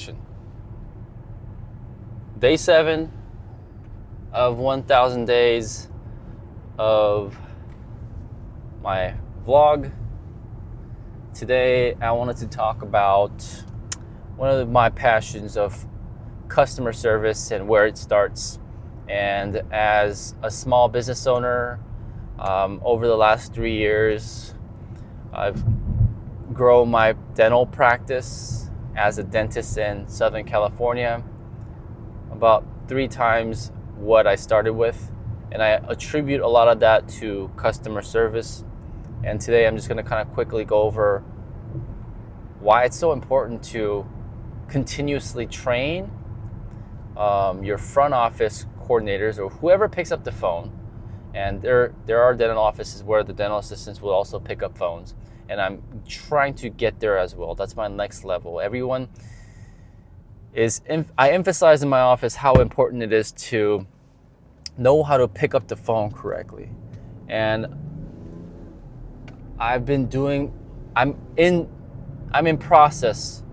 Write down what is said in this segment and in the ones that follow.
action. Day 7 of 1,000 days of my vlog. Today I wanted to talk about one of my passions of customer service and where it starts. And as a small business owner, over the last 3 years, I've grown my dental practice as a dentist in Southern California, about 3 times what I started with. And I attribute a lot of that to customer service. And today I'm just going to kind of quickly go over why it's so important to continuously train your front office coordinators or whoever picks up the phone. And there are dental offices where the dental assistants will also pick up phones, and I'm trying to get there as well. That's my next level. Everyone is, I emphasize in my office how important it is to know how to pick up the phone correctly. And I'm in process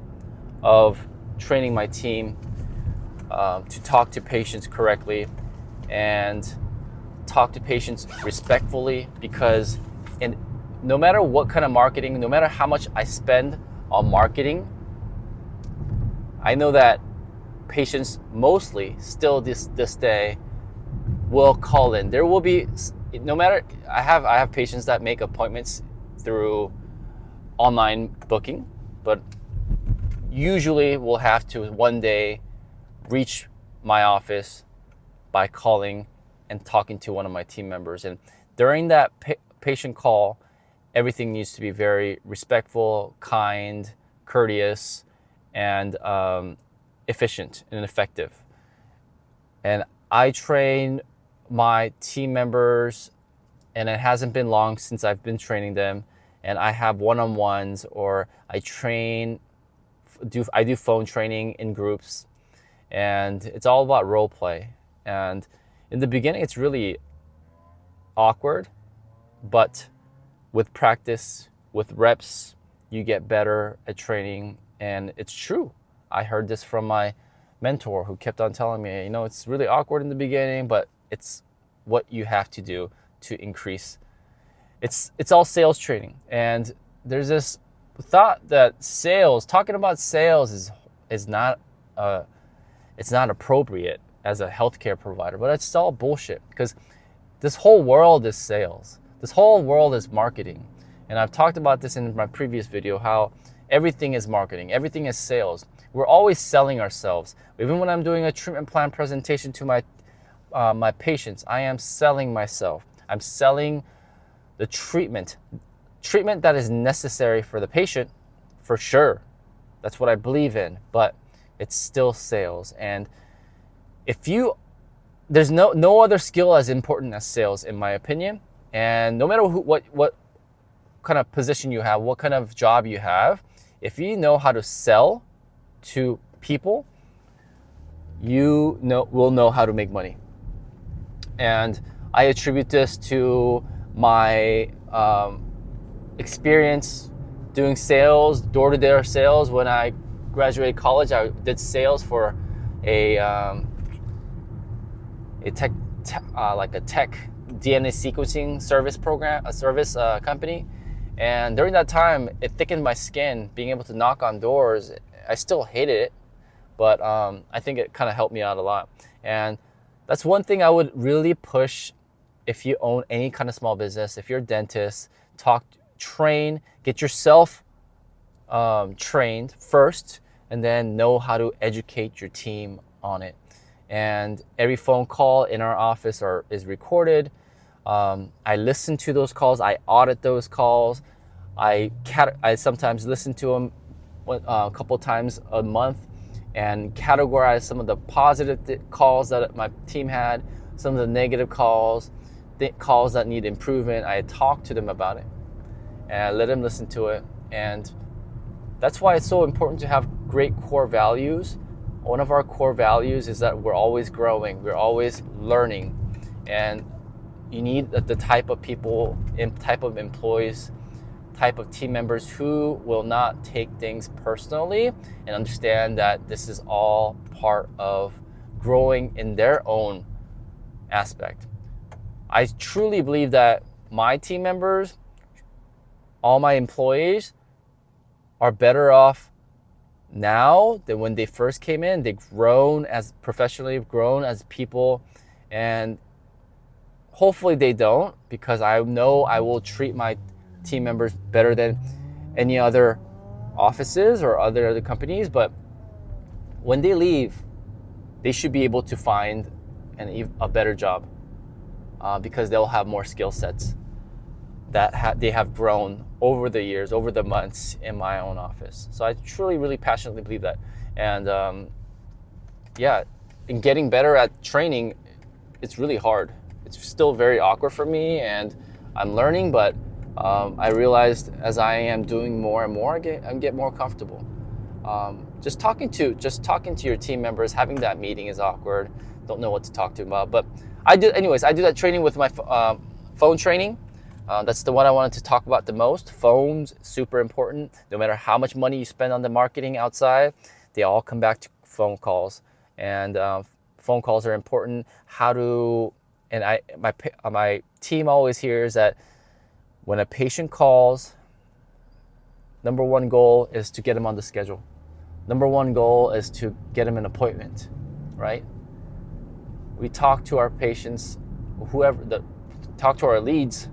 of training my team to talk to patients correctly and talk to patients respectfully, because no matter what kind of marketing, no matter how much I spend on marketing, I know that patients mostly still this day will call in. There will be, no matter, I have patients that make appointments through online booking, but usually will have to one day reach my office by calling and talking to one of my team members. And during that patient call, everything needs to be very respectful, kind, courteous, and efficient and effective. And I train my team members, and it hasn't been long since I've been training them, and I have one-on-ones, or I do phone training in groups, and it's all about role play. And in the beginning, it's really awkward, but with practice, with reps, you get better at training. And it's true. I heard this from my mentor, who kept on telling me, it's really awkward in the beginning, but it's what you have to do to increase. It's all sales training. And there's this thought that talking about sales is not it's not appropriate as a healthcare provider, but it's all bullshit, because this whole world is sales. This whole world is marketing. And I've talked about this in my previous video, how everything is marketing, everything is sales. We're always selling ourselves. Even when I'm doing a treatment plan presentation to my patients, I am selling myself. I'm selling the treatment that is necessary for the patient, for sure. That's what I believe in, but it's still sales. And there's no other skill as important as sales, in my opinion. And no matter what kind of position you have, what kind of job you have, if you know how to sell to people, will know how to make money. And I attribute this to my experience doing sales, door-to-door sales. When I graduated college, I did sales for a tech DNA sequencing service company. And during that time, it thickened my skin, being able to knock on doors. I still hated it, but I think it kind of helped me out a lot. And that's one thing I would really push if you own any kind of small business. If you're a dentist, train, get yourself trained first, and then know how to educate your team on it. And every phone call in our office is recorded. I listen to those calls. I audit those calls. I sometimes listen to them a couple times a month and categorize some of the positive calls that my team had, some of the negative calls that need improvement. I talk to them about it and I let them listen to it. And that's why it's so important to have great core values. One of our core values is that we're always growing, we're always learning, and you need the type of people, type of employees type of team members who will not take things personally and understand that this is all part of growing in their own aspect. I truly believe that my team members, all my employees, are better off now than when they first came in. They've grown as professionally, grown as people, and hopefully they don't, because I know I will treat my team members better than any other offices or other companies. But when they leave, they should be able to find a better job, because they'll have more skill sets that they have grown over the years, over the months in my own office. So I truly, really passionately believe that. And in getting better at training, it's really hard. It's still very awkward for me, and I'm learning, but I realized as I am doing more and more, I get more comfortable. Just talking to your team members, having that meeting is awkward. Don't know what to talk to them about, but I do that training with my phone training. That's the one I wanted to talk about the most. Phones, super important. No matter how much money you spend on the marketing outside, they all come back to phone calls, and phone calls are important. My team always hears that when a patient calls, number one goal is to get them on the schedule. Number one goal is to get them an appointment, right? We talk to our patients, talk to our leads,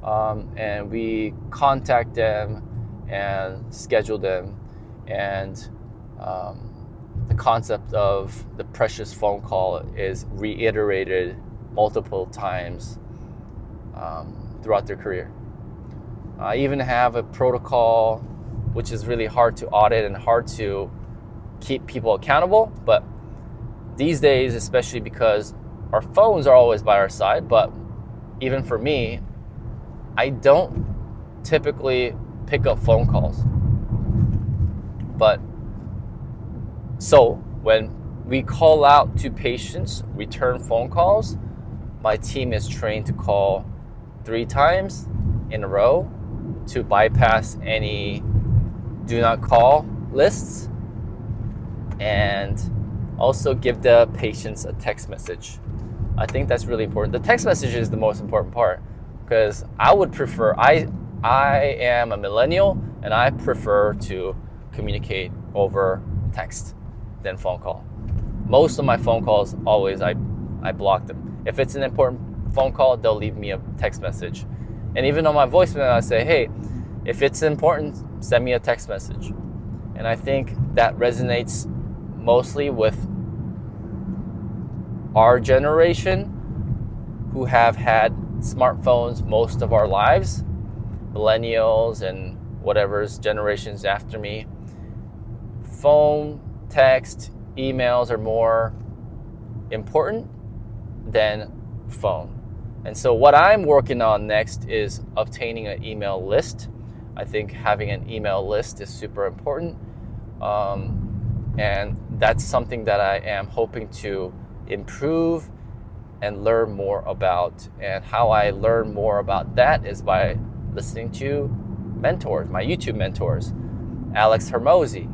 and we contact them and schedule them. And the concept of the precious phone call is reiterated multiple times throughout their career. I even have a protocol which is really hard to audit and hard to keep people accountable, but these days, especially because our phones are always by our side, but even for me, I don't typically pick up phone calls. But so when we call out to patients, return phone calls, my team is trained to call 3 times in a row to bypass any do not call lists, and also give the patients a text message. I think that's really important. The text message is the most important part, because I would prefer, I am a millennial, and I prefer to communicate over text than phone call. Most of my phone calls, always, I block them. If it's an important phone call, they'll leave me a text message. And even on my voicemail, I say, hey, if it's important, send me a text message. And I think that resonates mostly with our generation, who have had smartphones most of our lives, millennials and whatever's generations after me. Phone, text, emails are more important than phone. And so what I'm working on next is obtaining an email list. I think having an email list is super important. And that's something that I am hoping to improve and learn more about. And how I learn more about that is by listening to mentors, my YouTube mentors. Alex Hormozi,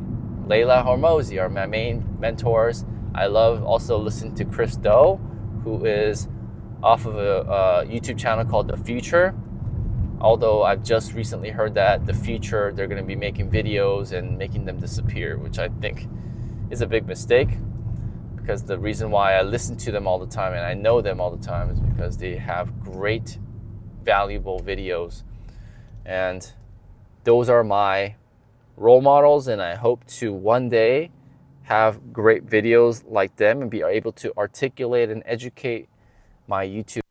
Layla Hormozi are my main mentors. I love also listening to Chris Do, who is off of a YouTube channel called The Future. Although I've just recently heard that The Future, they're going to be making videos and making them disappear, which I think is a big mistake, because the reason why I listen to them all the time and I know them all the time is because they have great, valuable videos. And those are my role models, and I hope to one day have great videos like them and be able to articulate and educate my YouTube